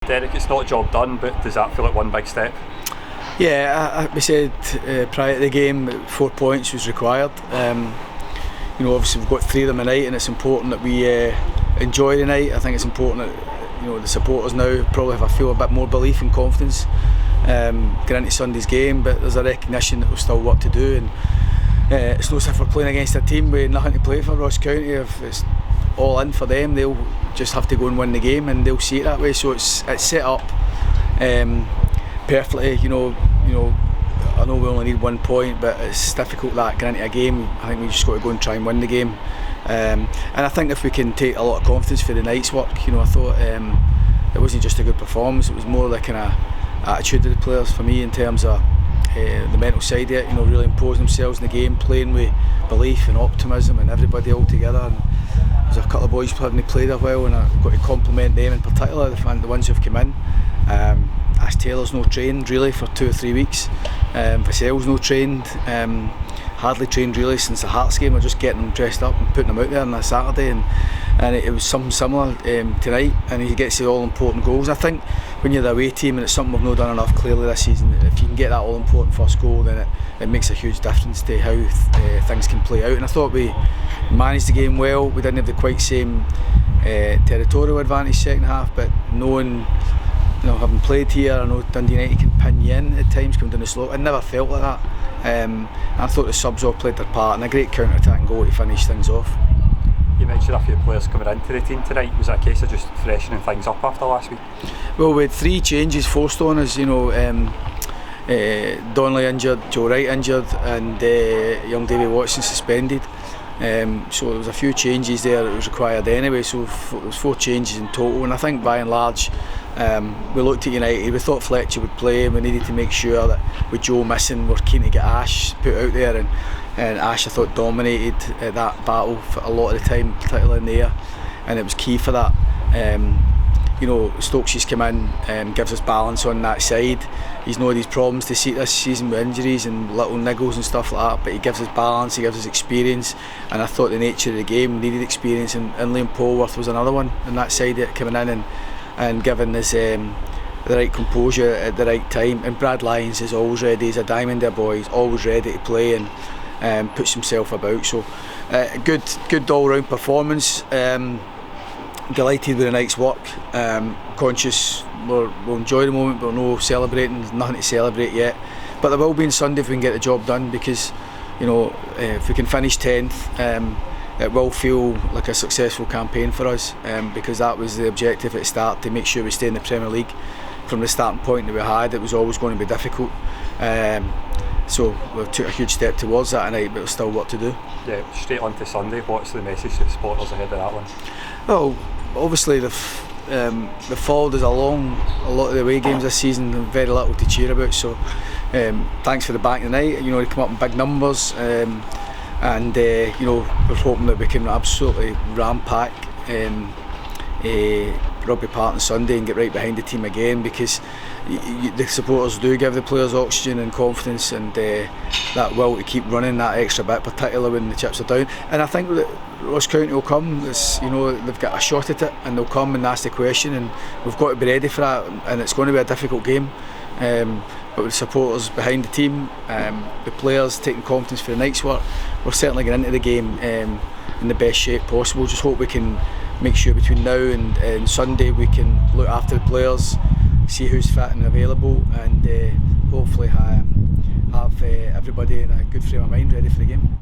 Derek, it's not a job done, but does that feel like one big step? Yeah, we said prior to the game 4 points was required. Obviously we've got 3 of them tonight, and it's important that we enjoy the night. I think it's important that the supporters now probably feel a bit more belief and confidence going into Sunday's game, but there's a recognition that we've still work to do, and it's not as if we're playing against a team with nothing to play for. Ross County, if it's all in for them, they'll just have to go and win the game, and they'll see it that way. So it's set up perfectly. I know we only need 1 point, but it's difficult that going into a game. I think we just got to go and try and win the game. And I think if we can take a lot of confidence for the night's work, I thought it wasn't just a good performance. It was more the kind of attitude of the players for me in terms of the mental side of it. Really imposing themselves in the game, playing with belief and optimism, and everybody all together. And there's a couple of boys who haven't played that well, and I've got to compliment them in particular, the ones who've come in. Ash Taylor's no trained really for 2 or 3 weeks. Vassell's no trained. Hardly trained really since the Hearts game. We're just getting them dressed up and putting them out there on a Saturday, and it was something similar tonight, and he gets the all important goals. I think when you're the away team, and it's something we've not done enough clearly this season, if you can get that all important first goal, then it makes a huge difference to how things can play out. And I thought we managed the game well. We didn't have the quite same territorial advantage second half, but knowing, having played here, I know Dundee United can pin you in at times, come down the slope. I never felt like that. I thought the subs all played their part, and a great counter-attacking goal to finish things off. You mentioned a few players coming into the team tonight. Was that a case of just freshening things up after last week? Well, we had 3 changes forced on us. Donnelly injured, Joe Wright injured, and young Davy Watson suspended. So there was a few changes there that was required anyway. So there was 4 changes in total, and I think by and large we looked at United. We thought Fletcher would play, and we needed to make sure that with Joe missing, we're keen to get Ash put out there, and Ash, I thought, dominated that battle for a lot of the time, particularly in the air, and it was key for that. Stokes has come in, gives us balance on that side. He's not had his problems to see this season with injuries and little niggles and stuff like that, but he gives us balance, he gives us experience, and I thought the nature of the game needed experience, and Liam Polworth was another one on that side of it, coming in and giving us the right composure at the right time. And Brad Lyons is always ready. He's a diamond there, boy. He's always ready to play and puts himself about. So good all-round performance. Delighted with the night's work. Conscious we'll enjoy the moment, but we're no celebrating. There's nothing to celebrate yet. But there will be on Sunday if we can get the job done, because if we can finish 10th, it will feel like a successful campaign for us, because that was the objective at the start, to make sure we stay in the Premier League. From the starting point that we had, it was always going to be difficult. So we took a huge step towards that tonight, but there's still work to do. Yeah, straight on to Sunday. What's the message to the supporters ahead of that one? Well, obviously they've followed us along a lot of the away games this season, and very little to cheer about. So thanks for the back tonight. They come up in big numbers, and we're hoping that we can absolutely ram-pack Rugby Park on Sunday and get right behind the team again, because the supporters do give the players oxygen and confidence, and that will to keep running that extra bit, particularly when the chips are down. And I think that Ross County will come. They've got a shot at it, and they'll come and ask the question, and we've got to be ready for that. And it's going to be a difficult game, but with the supporters behind the team, the players taking confidence for the night's work, we're certainly getting into the game in the best shape possible. Just hope we can make sure between now and Sunday we can look after the players, see who's fit and available, and hopefully have everybody in a good frame of mind ready for the game.